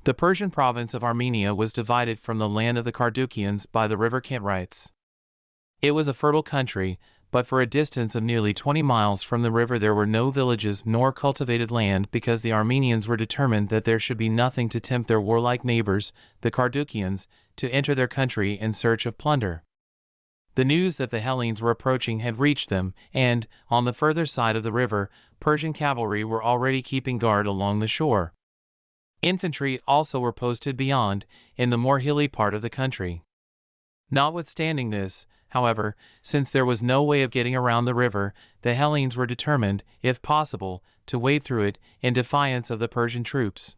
The Persian province of Armenia was divided from the land of the Carduchians by the river Kentrites. It was a fertile country, but for a distance of nearly 20 miles from the river there were no villages nor cultivated land, because the Armenians were determined that there should be nothing to tempt their warlike neighbors, the Carduchians, to enter their country in search of plunder. The news that the Hellenes were approaching had reached them, and, on the further side of the river, Persian cavalry were already keeping guard along the shore. Infantry also were posted beyond, in the more hilly part of the country. Notwithstanding this, however, since there was no way of getting around the river, the Hellenes were determined, if possible, to wade through it, in defiance of the Persian troops.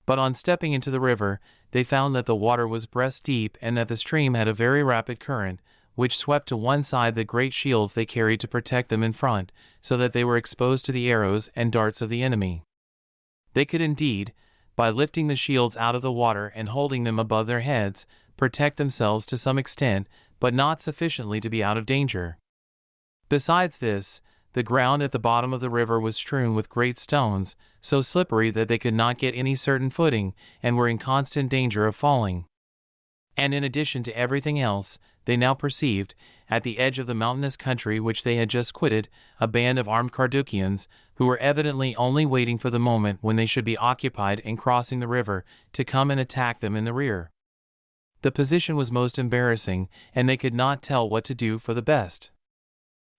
But on stepping into the river, they found that the water was breast deep and that the stream had a very rapid current, which swept to one side the great shields they carried to protect them in front, so that they were exposed to the arrows and darts of the enemy. They could indeed, by lifting the shields out of the water and holding them above their heads, protect themselves to some extent, but not sufficiently to be out of danger. Besides this, the ground at the bottom of the river was strewn with great stones, so slippery that they could not get any certain footing, and were in constant danger of falling. And in addition to everything else, they now perceived, at the edge of the mountainous country which they had just quitted, a band of armed Carduchians, who were evidently only waiting for the moment when they should be occupied in crossing the river, to come and attack them in the rear. The position was most embarrassing, and they could not tell what to do for the best.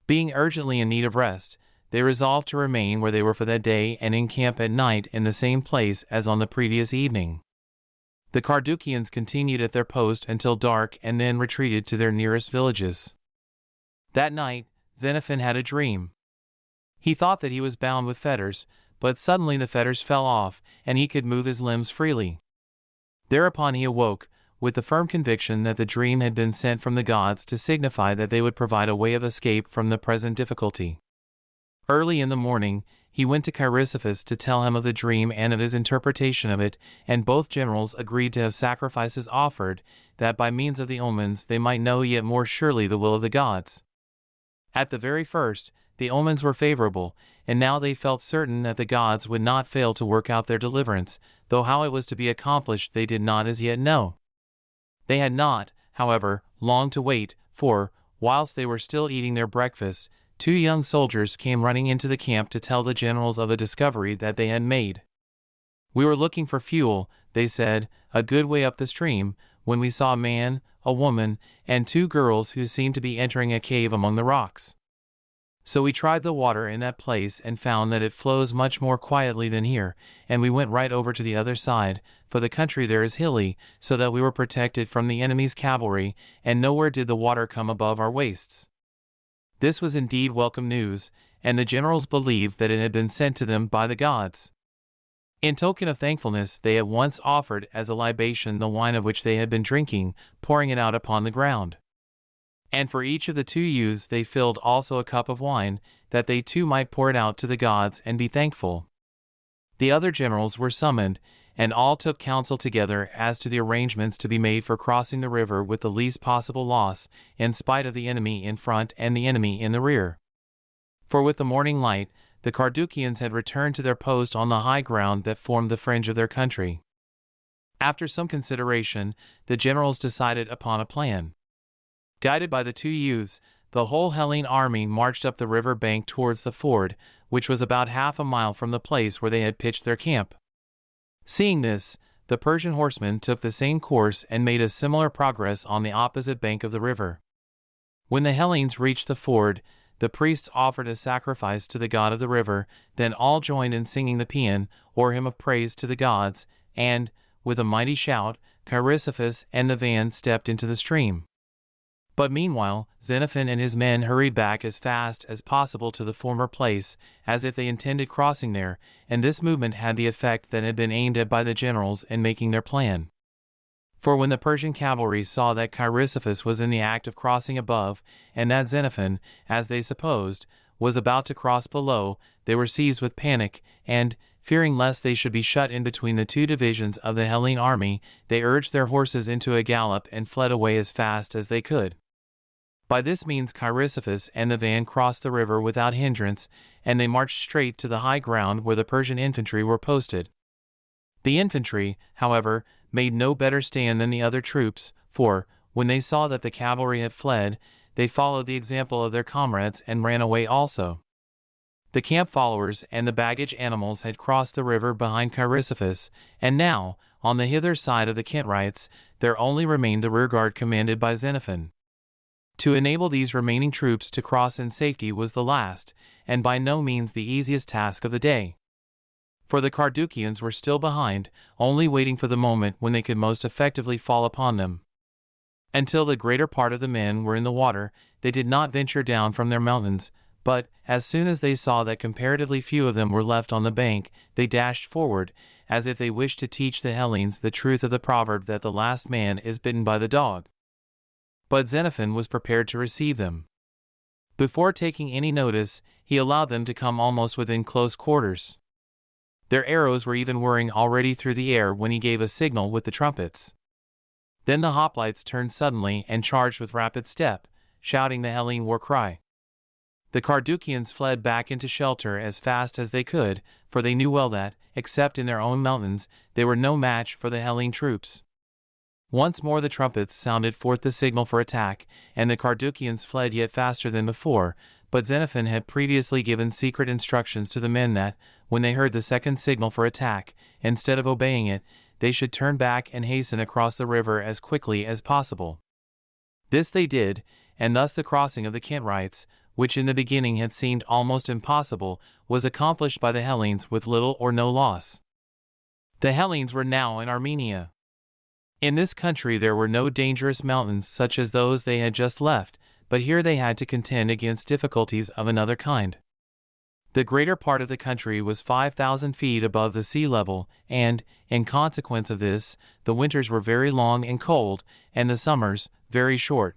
Being urgently in need of rest, they resolved to remain where they were for that day and encamp at night in the same place as on the previous evening. The Carduchians continued at their post until dark and then retreated to their nearest villages. That night, Xenophon had a dream. He thought that he was bound with fetters, but suddenly the fetters fell off, and he could move his limbs freely. Thereupon he awoke, with the firm conviction that the dream had been sent from the gods to signify that they would provide a way of escape from the present difficulty. Early in the morning, he went to Chrysippus to tell him of the dream and of his interpretation of it, and both generals agreed to have sacrifices offered, that by means of the omens they might know yet more surely the will of the gods. At the very first, the omens were favorable, and now they felt certain that the gods would not fail to work out their deliverance, though how it was to be accomplished they did not as yet know. They had not, however, long to wait, for, whilst they were still eating their breakfast, 2 young soldiers came running into the camp to tell the generals of a discovery that they had made. "We were looking for fuel," they said, "a good way up the stream, when we saw a man, a woman, and 2 girls who seemed to be entering a cave among the rocks. So we tried the water in that place and found that it flows much more quietly than here, and we went right over to the other side, for the country there is hilly, so that we were protected from the enemy's cavalry, and nowhere did the water come above our waists." This was indeed welcome news, and the generals believed that it had been sent to them by the gods. In token of thankfulness, they at once offered as a libation the wine of which they had been drinking, pouring it out upon the ground. And for each of the 2 youths they filled also a cup of wine, that they too might pour it out to the gods and be thankful. The other generals were summoned, and all took counsel together as to the arrangements to be made for crossing the river with the least possible loss, in spite of the enemy in front and the enemy in the rear. For with the morning light, the Carduchians had returned to their post on the high ground that formed the fringe of their country. After some consideration, the generals decided upon a plan. Guided by the 2 youths, the whole Hellene army marched up the river bank towards the ford, which was about half a mile from the place where they had pitched their camp. Seeing this, the Persian horsemen took the same course and made a similar progress on the opposite bank of the river. When the Hellenes reached the ford, the priests offered a sacrifice to the god of the river, then all joined in singing the paean, or hymn of praise to the gods, and, with a mighty shout, Chrysippus and the van stepped into the stream. But meanwhile, Xenophon and his men hurried back as fast as possible to the former place, as if they intended crossing there, and this movement had the effect that had been aimed at by the generals in making their plan. For when the Persian cavalry saw that Chrysippus was in the act of crossing above, and that Xenophon, as they supposed, was about to cross below, they were seized with panic, and, fearing lest they should be shut in between the 2 divisions of the Hellene army, they urged their horses into a gallop and fled away as fast as they could. By this means Chrysippus and the van crossed the river without hindrance, and they marched straight to the high ground where the Persian infantry were posted. The infantry, however, made no better stand than the other troops, for, when they saw that the cavalry had fled, they followed the example of their comrades and ran away also. The camp followers and the baggage animals had crossed the river behind Chrysippus, and now, on the hither side of the Kentrites, there only remained the rearguard commanded by Xenophon. To enable these remaining troops to cross in safety was the last, and by no means the easiest task of the day. For the Carduchians were still behind, only waiting for the moment when they could most effectively fall upon them. Until the greater part of the men were in the water, they did not venture down from their mountains, but, as soon as they saw that comparatively few of them were left on the bank, they dashed forward, as if they wished to teach the Hellenes the truth of the proverb that the last man is bitten by the dog. But Xenophon was prepared to receive them. Before taking any notice, he allowed them to come almost within close quarters. Their arrows were even whirring already through the air when he gave a signal with the trumpets. Then the hoplites turned suddenly and charged with rapid step, shouting the Hellene war cry. The Carduchians fled back into shelter as fast as they could, for they knew well that, except in their own mountains, they were no match for the Hellene troops. Once more the trumpets sounded forth the signal for attack, and the Carduchians fled yet faster than before, but Xenophon had previously given secret instructions to the men that, when they heard the second signal for attack, instead of obeying it, they should turn back and hasten across the river as quickly as possible. This they did, and thus the crossing of the Kentrites, which in the beginning had seemed almost impossible, was accomplished by the Hellenes with little or no loss. The Hellenes were now in Armenia. In this country there were no dangerous mountains such as those they had just left, but here they had to contend against difficulties of another kind. The greater part of the country was 5,000 feet above the sea level, and, in consequence of this, the winters were very long and cold, and the summers very short.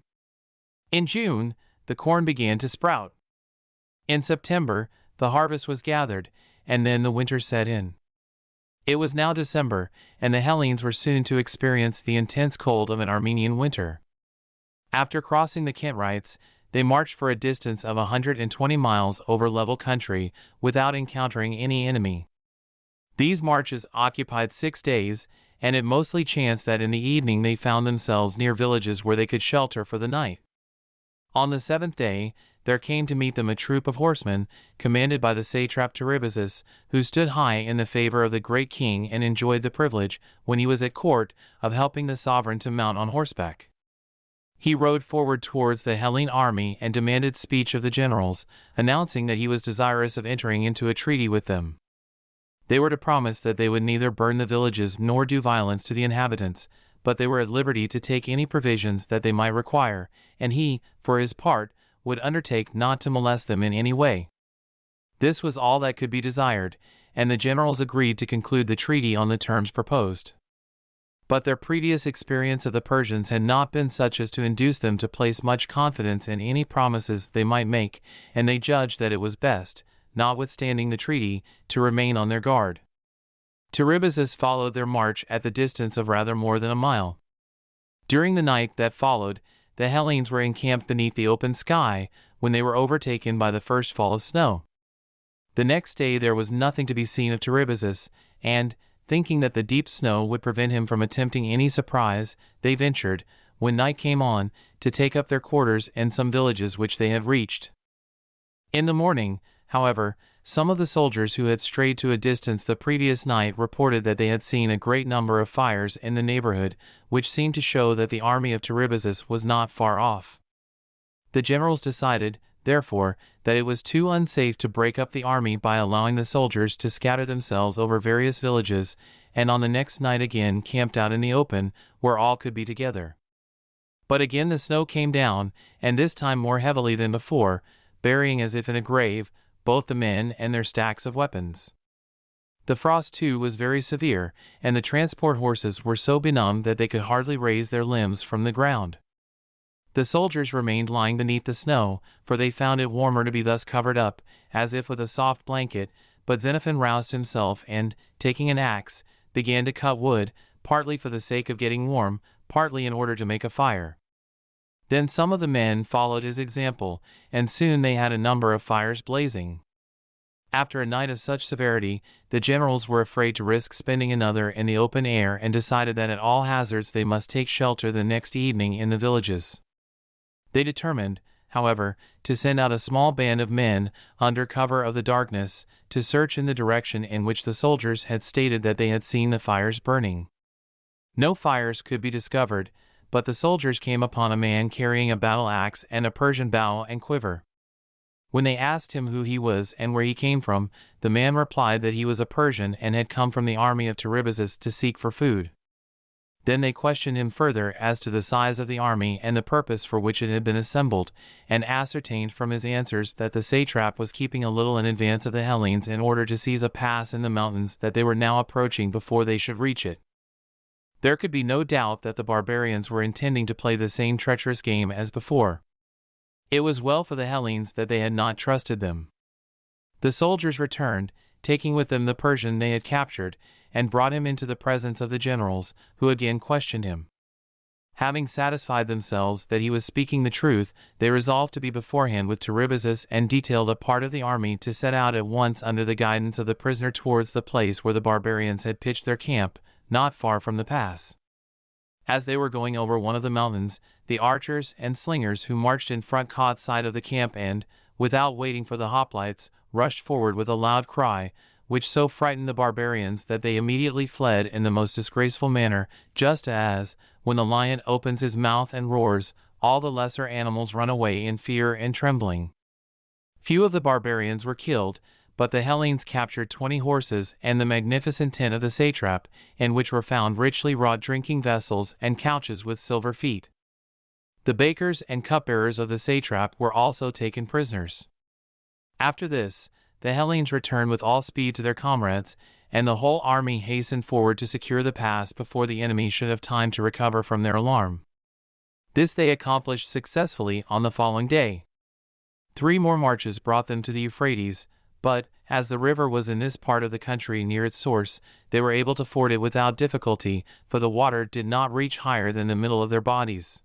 In June, the corn began to sprout. In September, the harvest was gathered, and then the winter set in. It was now December, and the Hellenes were soon to experience the intense cold of an Armenian winter. After crossing the Kentrites, they marched for a distance of 120 miles over level country without encountering any enemy. These marches occupied 6 days, and it mostly chanced that in the evening they found themselves near villages where they could shelter for the night. On the 7th day, there came to meet them a troop of horsemen, commanded by the Satrap Tiribazus, who stood high in the favor of the great king and enjoyed the privilege, when he was at court, of helping the sovereign to mount on horseback. He rode forward towards the Hellene army and demanded speech of the generals, announcing that he was desirous of entering into a treaty with them. They were to promise that they would neither burn the villages nor do violence to the inhabitants, but they were at liberty to take any provisions that they might require, and he, for his part, would undertake not to molest them in any way. This was all that could be desired, and the generals agreed to conclude the treaty on the terms proposed. But their previous experience of the Persians had not been such as to induce them to place much confidence in any promises they might make, and they judged that it was best, notwithstanding the treaty, to remain on their guard. Tiribazus followed their march at the distance of rather more than a mile. During the night that followed, the Hellenes were encamped beneath the open sky, when they were overtaken by the first fall of snow. The next day there was nothing to be seen of Tiribazus, and, thinking that the deep snow would prevent him from attempting any surprise, they ventured, when night came on, to take up their quarters in some villages which they had reached. In the morning, however, some of the soldiers who had strayed to a distance the previous night reported that they had seen a great number of fires in the neighborhood, which seemed to show that the army of Tiribazus was not far off. The generals decided, therefore, that it was too unsafe to break up the army by allowing the soldiers to scatter themselves over various villages, and on the next night again camped out in the open, where all could be together. But again the snow came down, and this time more heavily than before, burying as if in a grave, both the men and their stacks of weapons. The frost too was very severe, and the transport horses were so benumbed that they could hardly raise their limbs from the ground. The soldiers remained lying beneath the snow, for they found it warmer to be thus covered up, as if with a soft blanket, but Xenophon roused himself and, taking an axe, began to cut wood, partly for the sake of getting warm, partly in order to make a fire. Then some of the men followed his example, and soon they had a number of fires blazing. After a night of such severity, the generals were afraid to risk spending another in the open air and decided that at all hazards they must take shelter the next evening in the villages. They determined, however, to send out a small band of men, under cover of the darkness, to search in the direction in which the soldiers had stated that they had seen the fires burning. No fires could be discovered, but the soldiers came upon a man carrying a battle axe and a Persian bow and quiver. When they asked him who he was and where he came from, the man replied that he was a Persian and had come from the army of Tiribazus to seek for food. Then they questioned him further as to the size of the army and the purpose for which it had been assembled, and ascertained from his answers that the satrap was keeping a little in advance of the Hellenes in order to seize a pass in the mountains that they were now approaching before they should reach it. There could be no doubt that the barbarians were intending to play the same treacherous game as before. It was well for the Hellenes that they had not trusted them. The soldiers returned, taking with them the Persian they had captured, and brought him into the presence of the generals, who again questioned him. Having satisfied themselves that he was speaking the truth, they resolved to be beforehand with Tiribazus and detailed a part of the army to set out at once under the guidance of the prisoner towards the place where the barbarians had pitched their camp, not far from the pass. As they were going over one of the mountains, the archers and slingers who marched in front caught sight of the camp and, without waiting for the hoplites, rushed forward with a loud cry, which so frightened the barbarians that they immediately fled in the most disgraceful manner, just as, when the lion opens his mouth and roars, all the lesser animals run away in fear and trembling. Few of the barbarians were killed, but the Hellenes captured 20 horses and the magnificent tent of the satrap, in which were found richly wrought drinking vessels and couches with silver feet. The bakers and cupbearers of the satrap were also taken prisoners. After this, the Hellenes returned with all speed to their comrades, and the whole army hastened forward to secure the pass before the enemy should have time to recover from their alarm. This they accomplished successfully on the following day. 3 more marches brought them to the Euphrates, but, as the river was in this part of the country near its source, they were able to ford it without difficulty, for the water did not reach higher than the middle of their bodies.